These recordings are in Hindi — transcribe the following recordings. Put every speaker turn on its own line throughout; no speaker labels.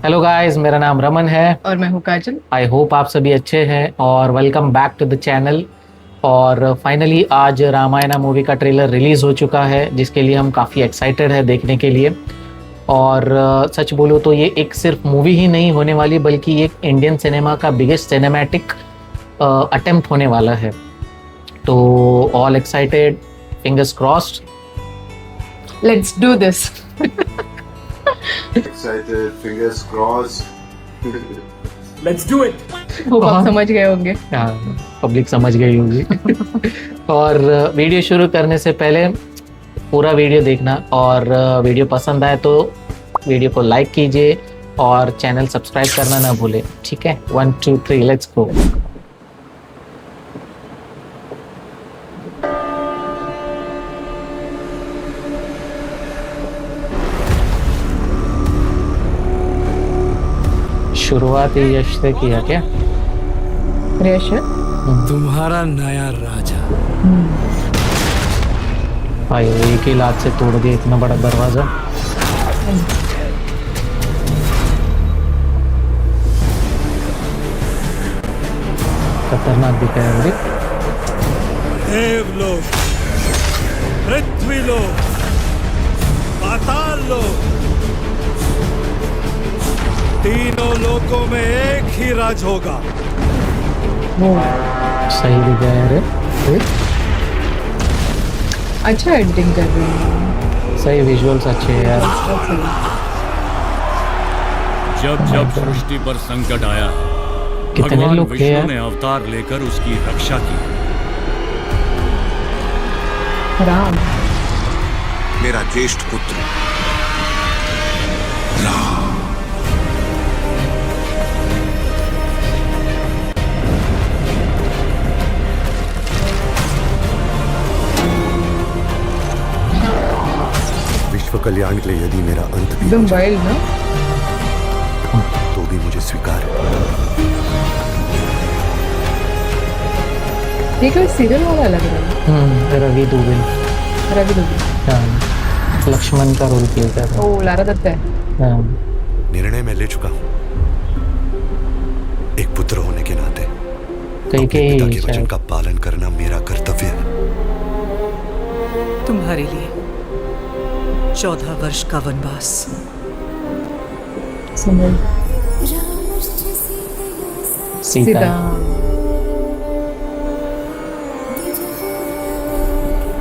हेलो गाइस, मेरा नाम रमन है।
और मैं हूँ काजल।
आई होप आप सभी अच्छे हैं और welcome back to the channel. और फाइनली आज रामायणा मूवी का ट्रेलर रिलीज़ हो चुका है, जिसके लिए हम काफ़ी एक्साइटेड है देखने के लिए। और सच बोलूँ तो ये एक सिर्फ मूवी ही नहीं होने वाली, बल्कि एक इंडियन सिनेमा का बिगेस्ट सिनेमैटिक अटेम्प्ट होने वाला है। तो all excited, fingers crossed.
Let's do this.
Excited, fingers crossed.
Let's do it.
वो आप समझ गए होंगे।
पब्लिक समझ गई होगी। और वीडियो शुरू करने से पहले पूरा वीडियो देखना, और वीडियो पसंद आए तो वीडियो को लाइक कीजिए और चैनल सब्सक्राइब करना ना भूलें। ठीक है, 1 2 3 लेट्स गो। शुरुआत ही यश से किया क्या?
यश
तुम्हारा नया राजा।
भाई एक ही लात से तोड़ दिया इतना बड़ा दरवाजा। खतरनाक दिखा है मुझे।
देवलोक, पृथ्वीलोक, पाताल लोक, तीनों लोकों में एक ही राज होगा।
सही दिखा है रे।
अच्छा एडिटिंग कर रही है।
सही विजुअल्स अच्छे हैं यार।
जब जब सृष्टि पर संकट आया है,
कितने
भगवान
लोग थे
विष्णु
यार?
ने अवतार लेकर उसकी रक्षा की।
राम
मेरा ज्येष्ठ पुत्र विश्व कल्याण के लिए यदि मेरा अंत भी
एकदम वाइल्ड ना।
तो भी मुझे स्वीकार है।
ये कोई सीरियल वाला लग रहा है।
रवि दुबे।
रवि दुबे।
हाँ, लक्ष्मण का रोल किया था।
ओ लारा दत्ता है।
हाँ,
निर्णय मैं ले चुका हूँ। एक पुत्र होने के नाते
कई
पिता के
कई
वचन का पालन करना मेरा कर्तव्य है।
तुम्हारे लिए 14 वर्ष का वनवास।
सुनो
सीता।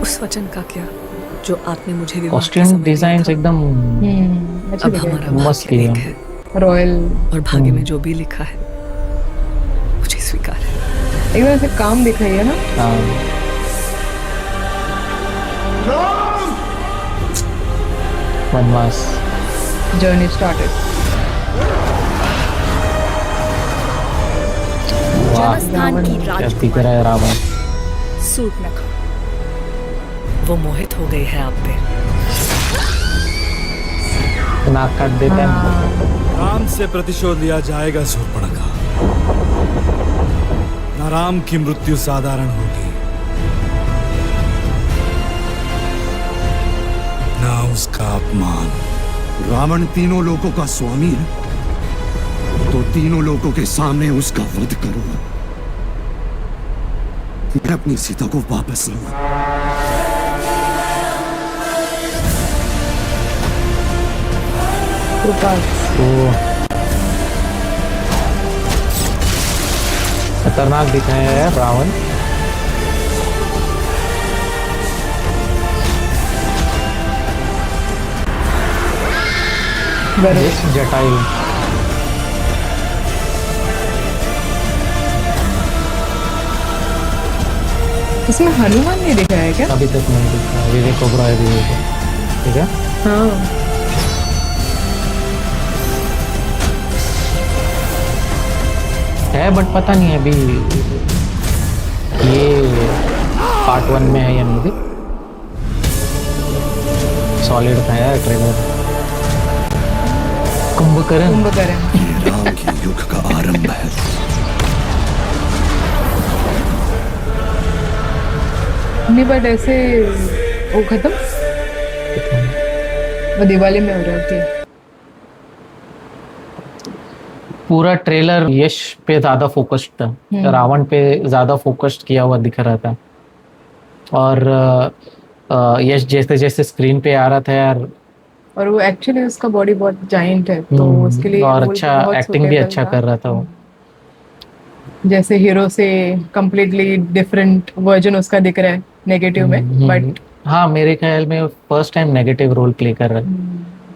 उस वचन का क्या जो आपने मुझे विवाह के
कॉस्ट्यूम
समय
डिजाइन
दिया था।
एकदम
अच्छा
अब
दिखा
हमारा
मस्त
भाग्य
किया।
एक है
रॉयल।
और भाग्य में जो भी लिखा है मुझे स्वीकार है।
एकदम ऐसे काम दिखाई है ना।
हाँ, वनवास।
Journey started.
जनस्थान की
क्या दिख रहा है रावण।
सूट न खाओ।
वो मोहित हो गई है आप पे।
नाक काट देता है।
राम से प्रतिशोध लिया जाएगा शूर्पणखा। न राम की मृत्यु साधारण होगी, न उसका अपमान।
रावण तीनों लोकों का स्वामी है, तो तीनों लोकों के सामने उसका वध करूंगा। मैं अपनी सीता को वापस लाऊंगा।
तो खतरनाक दिखाया है रावण। जटायु।
इसमें हनुमान नहीं दिखा है क्या?
अभी तक नहीं दिखा। विवेक ओबरॉय भी है। ठीक है।
हाँ
है, बट पता नहीं अभी ये पार्ट 1 में है या नहीं। सॉलिड था यार ट्रेलर। कुंभकर्ण।
कुंभकर्ण।
ये राम के युग का आरंभ है।
नहीं बट ऐसे वो खत्म। वो दिवाली में हो रहा है।
पूरा ट्रेलर यश पे ज्यादा फोकस्ड था, रावण पे ज्यादा फोकस्ड किया हुआ दिख रहा था। और यश जैसे जैसे स्क्रीन पे आ रहा था यार,
और वो एक्चुअली उसका बॉडी बहुत जाइंट है, तो उसके लिए
और
रोल
अच्छा
बहुत
एक्टिंग भी
suitable
अच्छा
था।
कर रहा था वो।
जैसे हीरो से कंप्लीटली डिफरेंट वर्जन उसका दिख रहा है नेगेटिव में, बट
हाँ मेरे ख्याल में first time negative role play कर रहा है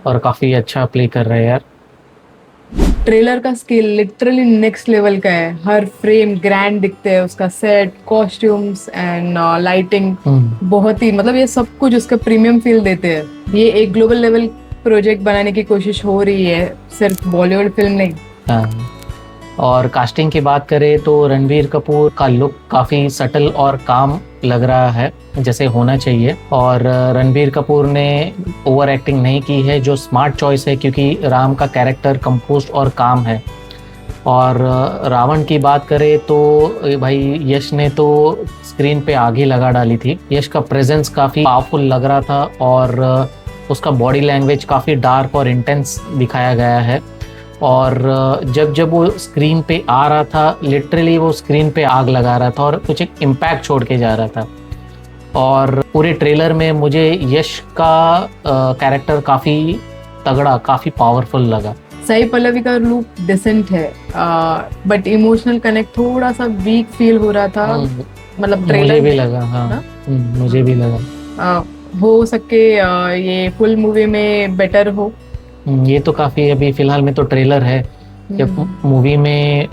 और काफी अच्छा प्ले कर रहा है यार।
ट्रेलर का स्केल लिटरली नेक्स्ट लेवल का है। हर फ्रेम ग्रैंड दिखते है, उसका सेट, कॉस्ट्यूम्स एंड लाइटिंग बहुत ही, मतलब ये सब कुछ उसका प्रीमियम फील देते हैं। ये एक ग्लोबल लेवल प्रोजेक्ट बनाने की कोशिश हो रही है, सिर्फ बॉलीवुड फिल्म नहीं।
हाँ। और कास्टिंग की बात करें तो रणबीर कपूर का लुक काफ़ी सटल और काम लग रहा है, जैसे होना चाहिए। और रणबीर कपूर ने ओवर एक्टिंग नहीं की है, जो स्मार्ट चॉइस है, क्योंकि राम का कैरेक्टर कंपोस्ट और काम है। और रावण की बात करें तो भाई यश ने तो स्क्रीन पे आग ही लगा डाली थी। यश का प्रेजेंस काफ़ी पावरफुल लग रहा था और उसका बॉडी लैंग्वेज काफ़ी डार्क और इंटेंस दिखाया गया है। और जब जब वो स्क्रीन पे आ रहा था, लिटरली वो स्क्रीन पे आग लगा रहा था और कुछ एक इम्पैक्ट छोड़ के जा रहा था। और पूरे ट्रेलर में मुझे यश का कैरेक्टर काफ़ी तगड़ा, काफ़ी पावरफुल लगा।
साई पल्लवी का लुक डिसेंट है, बट इमोशनल कनेक्ट थोड़ा सा वीक फील हो रहा था, मतलब ट्रेलर
मुझे भी लगा। हाँ, मुझे भी लगा।
हो सके ये फुल मूवी में बेटर हो।
ये तो काफी अभी फिलहाल में तो ट्रेलर है, जब मूवी में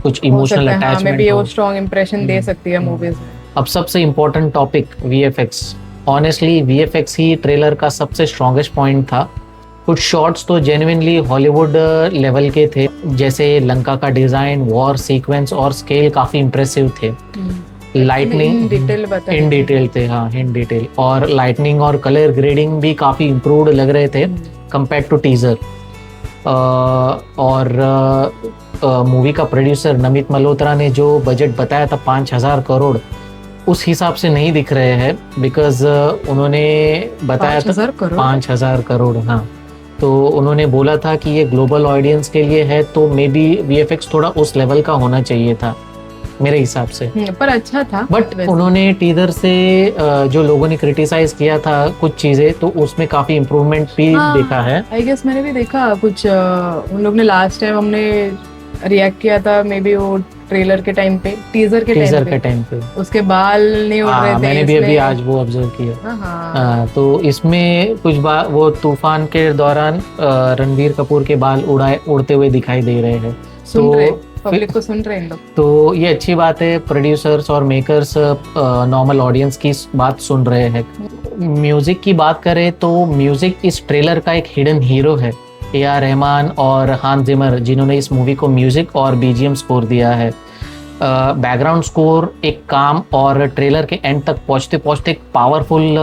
कुछ इमोशनल
हमें भी
अटैचमेंट
वो
हो।
स्ट्रॉन्ग इंप्रेशन दे सकती है मूवीज में।
अब सबसे important topic VFX. Honestly VFX ही ट्रेलर का सबसे स्ट्रॉन्गेस्ट पॉइंट था। कुछ शॉट्स तो जेन्युइनली हॉलीवुड लेवल के थे, जैसे लंका का डिजाइन, वॉर सीक्वेंस और स्केल काफी इंप्रेसिव थे। लाइटनिंग इन डिटेल थे, हाँ इन डिटेल। और लाइटनिंग और कलर ग्रेडिंग भी काफी इम्प्रूव्ड लग रहे थे कंपेयर टू टीजर। और मूवी का प्रोड्यूसर नमित मल्होत्रा ने जो बजट बताया था 5,000 करोड़, उस हिसाब से नहीं दिख रहे हैं, बिकॉज उन्होंने बताया था 5,000 करोड़। हाँ, तो उन्होंने बोला था कि ये ग्लोबल ऑडियंस के लिए है, तो मे बी वीएफएक्स थोड़ा उस लेवल का होना चाहिए था मेरे हिसाब से।
पर अच्छा था।
बट उन्होंने टीजर से जो लोगों ने क्रिटिसाइज किया था कुछ चीजें, तो उसमें काफी इम्प्रूवमेंट भी देखा है।
आई गेस मैंने भी देखा कुछ, उन लोग ने लास्ट टाइम हमने रिएक्ट किया था, मे बी वो ट्रेलर के टाइम पे, टीजर के टाइम पे उसके बाल नहीं उड़ रहे थे।
मैंने भी अभी आज वो ऑब्जर्व किया। तो इसमें कुछ वो तूफान के दौरान रणबीर कपूर के बाल उड़ते हुए दिखाई दे रहे हैं।
पब्लिक को सुन रहे हैं लोग,
तो ये अच्छी बात है। प्रोड्यूसर्स और मेकर्स नॉर्मल ऑडियंस की बात सुन रहे हैं। म्यूजिक की बात करें तो म्यूजिक इस ट्रेलर का एक हिडन हीरो है, ए.आर. रहमान और हांस जिमर, जिन्होंने इस मूवी को म्यूजिक और बीजीएम स्कोर दिया है। बैकग्राउंड स्कोर एक काम और ट्रेलर के एंड तक पहुंचते पहुंचते एक पावरफुल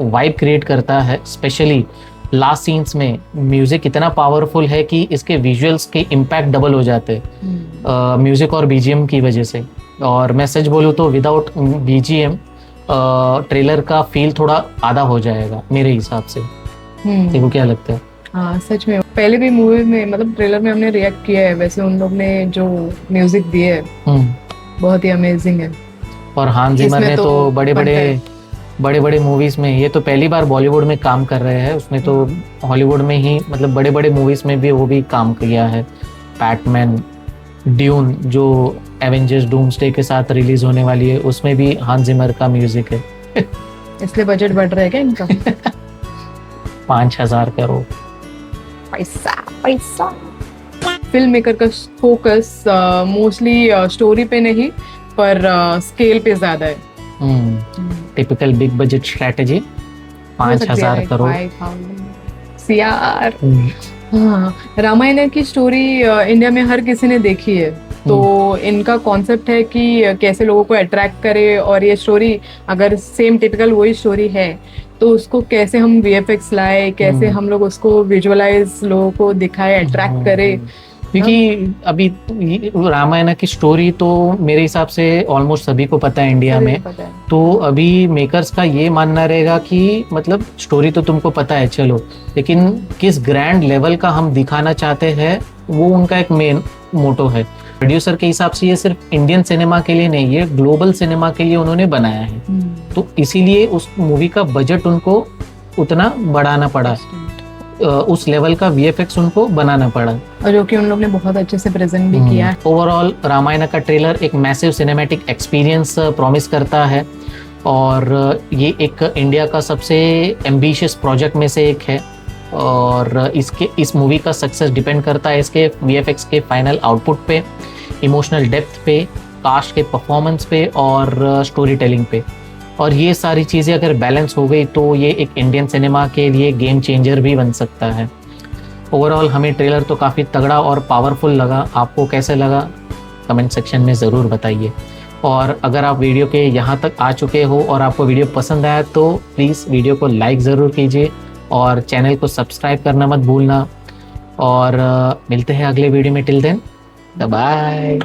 वाइब क्रिएट करता है। स्पेशली लास्ट सीन्स में म्यूजिक इतना पावरफुल है कि इसके विजुअल्स के इम्पैक्ट डबल हो जाते हैं म्यूजिक और बीजीएम की वजह से। और मैं सच बोलूँ तो विदाउट बीजीएम ट्रेलर का फील थोड़ा आधा हो जाएगा मेरे हिसाब से। देखो क्या लगता है?
हाँ सच में, पहले भी मूवी में, मतलब ट्रेलर में हमने रिएक्ट किया है, वैसे उन लोग ने जो म्यूजिक दिए है बहुत ही अमेजिंग है।
और हांस जिमर ने तो बड़े बड़े मूवीज में, ये तो पहली बार बॉलीवुड में काम कर रहे हैं, उसने तो हॉलीवुड में ही मतलब बड़े बड़े मूवीज में भी वो भी काम किया है। बैटमैन, ड्यून जो एवेंजर्स डूम्सडे के साथ रिलीज होने वाली है, उसमें भी हांस जिमर का म्यूजिक है।
इसलिए बजट बढ़ रहा है क्या इनका?
5,000 करोड़
पैसा। फिल्म मेकर का फोकस मोस्टली स्टोरी पे नहीं पर स्केल पे ज्यादा है।
Typical big budget strategy, 5,000 crore
यार। हाँ, रामायण की स्टोरी इंडिया में हर किसी ने देखी है, तो इनका कॉन्सेप्ट है कि कैसे लोगों को अट्रैक्ट करे, और ये स्टोरी अगर सेम टिपिकल वही स्टोरी है तो उसको कैसे हम वीएफएक्स लाए, कैसे हम लोग उसको विजुअलाइज लोगों को दिखाए, अट्रैक्ट करे।
क्योंकि अभी रामायण की स्टोरी तो मेरे हिसाब से ऑलमोस्ट सभी को पता है इंडिया में, तो अभी मेकर्स का ये मानना रहेगा कि मतलब स्टोरी तो तुमको पता है चलो, लेकिन किस ग्रैंड लेवल का हम दिखाना चाहते हैं वो उनका एक मेन मोटो है। प्रोड्यूसर के हिसाब से ये सिर्फ इंडियन सिनेमा के लिए नहीं, ये ग्लोबल सिनेमा के लिए उन्होंने बनाया है, तो इसीलिए उस मूवी का बजट उनको उतना बढ़ाना पड़ा, उस लेवल का वीएफएक्स उनको बनाना पड़ा,
और जो कि उन लोग ने बहुत अच्छे से प्रेजेंट भी किया है।
ओवरऑल रामायण का ट्रेलर एक मैसिव सिनेमैटिक एक्सपीरियंस प्रॉमिस करता है, और ये एक इंडिया का सबसे एम्बिशियस प्रोजेक्ट में से एक है, और इस मूवी का सक्सेस डिपेंड करता है इसके वीएफएक्स के फाइनल आउटपुट पे, इमोशनल डेप्थ पे, कास्ट के परफॉर्मेंस पे और स्टोरी टेलिंग पे। और ये सारी चीज़ें अगर बैलेंस हो गई तो ये एक इंडियन सिनेमा के लिए गेम चेंजर भी बन सकता है। ओवरऑल हमें ट्रेलर तो काफ़ी तगड़ा और पावरफुल लगा। आपको कैसे लगा कमेंट सेक्शन में ज़रूर बताइए। और अगर आप वीडियो के यहाँ तक आ चुके हो और आपको वीडियो पसंद आया तो प्लीज़ वीडियो को लाइक ज़रूर कीजिए और चैनल को सब्सक्राइब करना मत भूलना। और मिलते हैं अगले वीडियो में। Till then bye.